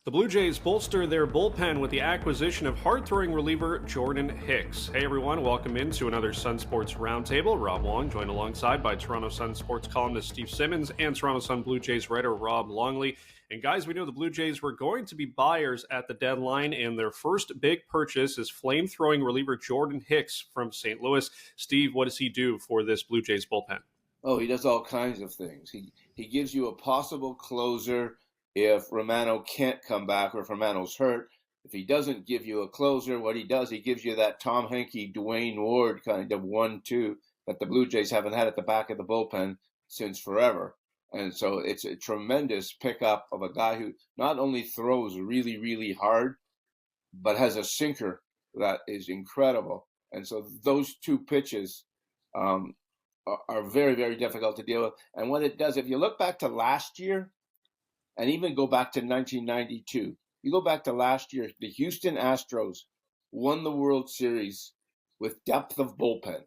The Blue Jays bolster their bullpen with the acquisition of hard-throwing reliever Jordan Hicks. Hey everyone, welcome into another Sun Sports Roundtable. Rob Wong joined alongside by Toronto Sun Sports columnist Steve Simmons and Toronto Sun Blue Jays writer Rob Longley. And guys, we know the Blue Jays were going to be buyers at the deadline, and their first big purchase is flame-throwing reliever Jordan Hicks from St. Louis. Steve, what does he do for this Blue Jays bullpen? Oh, he does all kinds of things. He gives you a possible closer if Romano can't come back or if Romano's hurt. If he doesn't give you a closer, what he does, he gives you that Tom Henke, Dwayne Ward kind of 1-2 that the Blue Jays haven't had at the back of the bullpen since forever. And so it's a tremendous pickup of a guy who not only throws really, really hard, but has a sinker that is incredible. And so those two pitches are very, very difficult to deal with. And what it does, if you look back to last year, and even go back to 1992, you go back to last year, the Houston Astros won the World Series with depth of bullpen,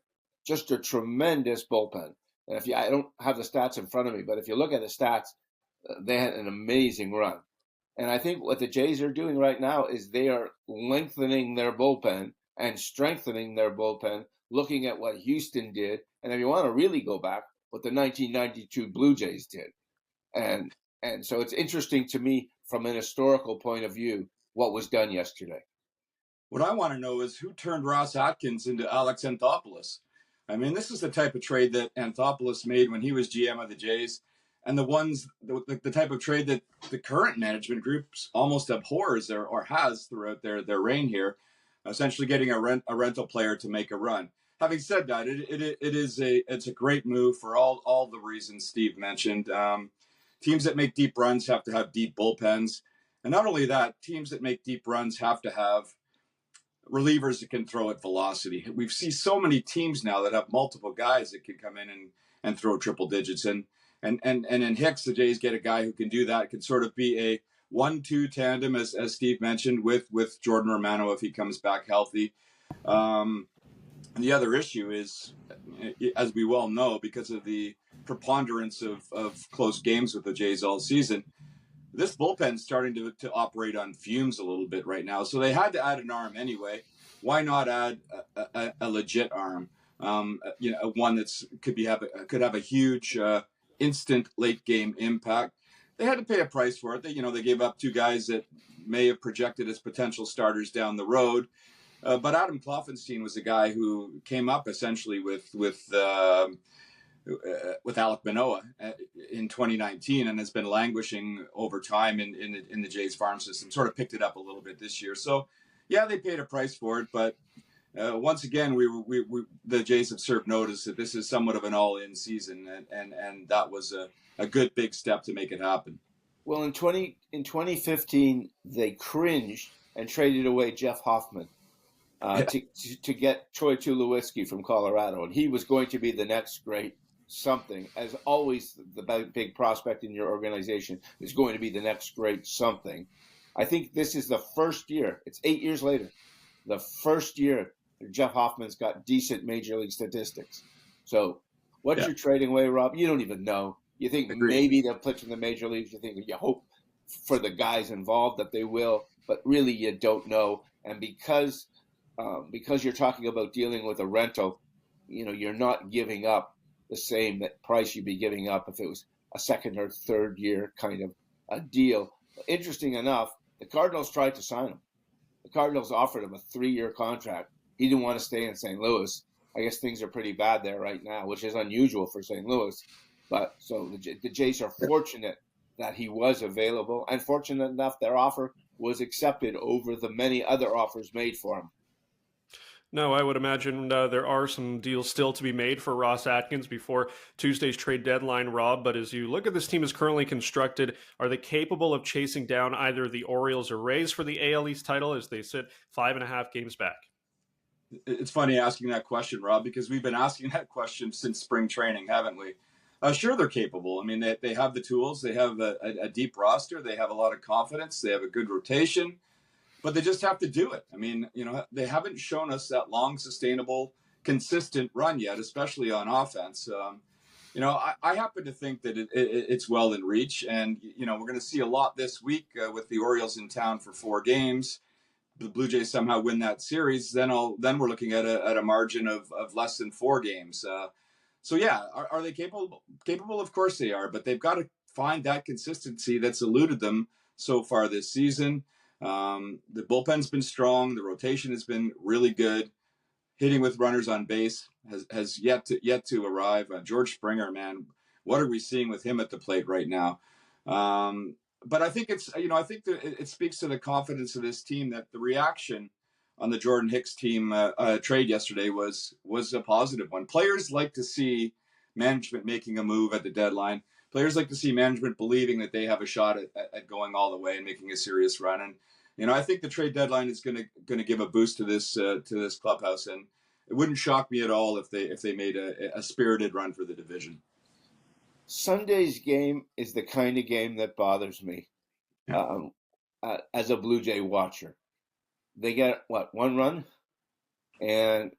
just a tremendous bullpen. And I don't have the stats in front of me, but if you look at the stats, they had an amazing run. And I think what the Jays are doing right now is they are lengthening their bullpen and strengthening their bullpen, looking at what Houston did. And if you want to really go back, what the 1992 Blue Jays did. And so it's interesting to me from an historical point of view what was done yesterday. What I want to know is who turned Ross Atkins into Alex Anthopoulos. I mean, this is the type of trade that Anthopoulos made when he was GM of the Jays, and the type of trade that the current management groups almost abhors or has throughout their reign here, essentially getting a rental player to make a run. Having said that, it's a great move for all the reasons Steve mentioned. Teams that make deep runs have to have deep bullpens. And not only that, teams that make deep runs have to have relievers that can throw at velocity. We've seen so many teams now that have multiple guys that can come in and throw triple digits. And in Hicks, the Jays get a guy who can do that, can sort of be a 1-2 tandem, as Steve mentioned, with Jordan Romano if he comes back healthy. The other issue is, as we well know, because of the preponderance of close games with the Jays all season, this bullpen's starting to operate on fumes a little bit right now. So they had to add an arm anyway. Why not add a legit arm? One that's could have a huge instant late game impact. They had to pay a price for it. They gave up two guys that may have projected as potential starters down the road. But Adam Kloffenstein was a guy who came up essentially with Alec Manoah in 2019 and has been languishing over time in the Jays farm system. Sort of picked it up a little bit this year. So, yeah, they paid a price for it. But once again, the Jays have served notice that this is somewhat of an all-in season, and that was a good big step to make it happen. Well, in 2015, they cringed and traded away Jeff Hoffman. To get Troy Tulowitzki from Colorado. And he was going to be the next great something. As always, the big prospect in your organization is going to be the next great something. I think this is the first year. It's 8 years later. The first year Jeff Hoffman's got decent major league statistics. So what you're trading away, Rob, you don't even know. You think maybe they'll pitch in the major leagues. You hope for the guys involved that they will. But really you don't know. And because you're talking about dealing with a rental, you're not giving up the same price you'd be giving up if it was a second or third year kind of a deal. Interesting enough, the Cardinals tried to sign him. The Cardinals offered him a 3-year contract. He didn't want to stay in St. Louis. I guess things are pretty bad there right now, which is unusual for St. Louis. But so the Jays are fortunate that he was available, and fortunate enough their offer was accepted over the many other offers made for him. No, I would imagine there are some deals still to be made for Ross Atkins before Tuesday's trade deadline, Rob. But as you look at this team as currently constructed, are they capable of chasing down either the Orioles or Rays for the AL East title as they sit 5.5 games back? It's funny asking that question, Rob, because we've been asking that question since spring training, haven't we? Sure, they're capable. I mean, they have the tools. They have a deep roster. They have a lot of confidence. They have a good rotation. But they just have to do it. I mean, they haven't shown us that long, sustainable, consistent run yet, especially on offense. I happen to think that it's well in reach, and we're going to see a lot this week with the Orioles in town for 4 games. The Blue Jays somehow win that series, then we're looking at a margin of less than 4 games. So yeah, are they capable? Capable, of course they are, but they've got to find that consistency that's eluded them so far this season. The bullpen's been strong. The rotation has been really good. Hitting with runners on base has yet to arrive. George Springer, man, what are we seeing with him at the plate right now? But I think I think that it speaks to the confidence of this team that the reaction on the Jordan Hicks team trade yesterday was a positive one. Players like to see management making a move at the deadline. Players like to see management believing that they have a shot at going all the way and making a serious run. And I think the trade deadline is going to give a boost to this clubhouse, and it wouldn't shock me at all if they made a spirited run for the division. Sunday's game is the kind of game that bothers me as a Blue Jay watcher. They get 1 run, and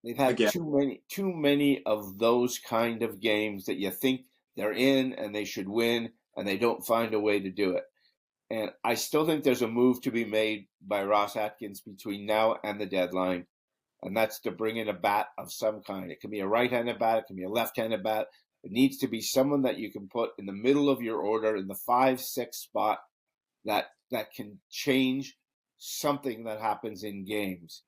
they've had too many of those kind of games that you think they're in and they should win, and they don't find a way to do it. And I still think there's a move to be made by Ross Atkins between now and the deadline, and that's to bring in a bat of some kind. It can be a right-handed bat, it can be a left-handed bat. It needs to be someone that you can put in the middle of your order in the 5-6 spot that can change something that happens in games.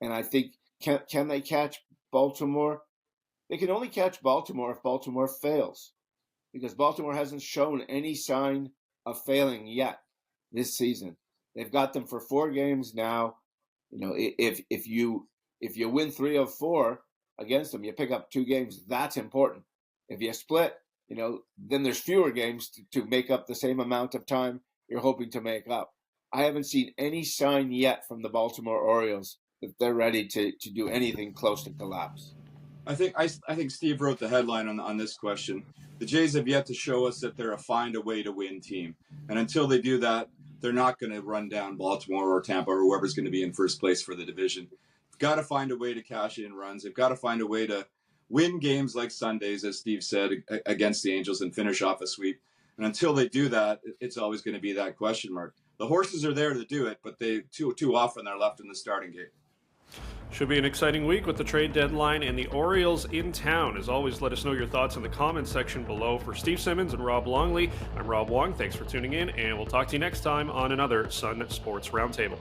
And I think, can they catch Baltimore? They can only catch Baltimore if Baltimore fails, because Baltimore hasn't shown any sign of failing yet this season. They've got them for 4 games now. If you win 3 of 4 against them, you pick up 2 games. That's important. If you split, then there's fewer games to make up the same amount of time you're hoping to make up. I haven't seen any sign yet from the Baltimore Orioles that they're ready to do anything close to collapse. I think Steve wrote the headline on this question. The Jays have yet to show us that they're a find-a-way-to-win team. And until they do that, they're not going to run down Baltimore or Tampa or whoever's going to be in first place for the division. They've got to find a way to cash in runs. They've got to find a way to win games like Sundays, as Steve said, against the Angels and finish off a sweep. And until they do that, it's always going to be that question mark. The horses are there to do it, but they too often they're left in the starting gate. Should be an exciting week with the trade deadline and the Orioles in town. As always, let us know your thoughts in the comments section below. For Steve Simmons and Rob Longley, I'm Rob Wong. Thanks for tuning in, and we'll talk to you next time on another Sun Sports Roundtable.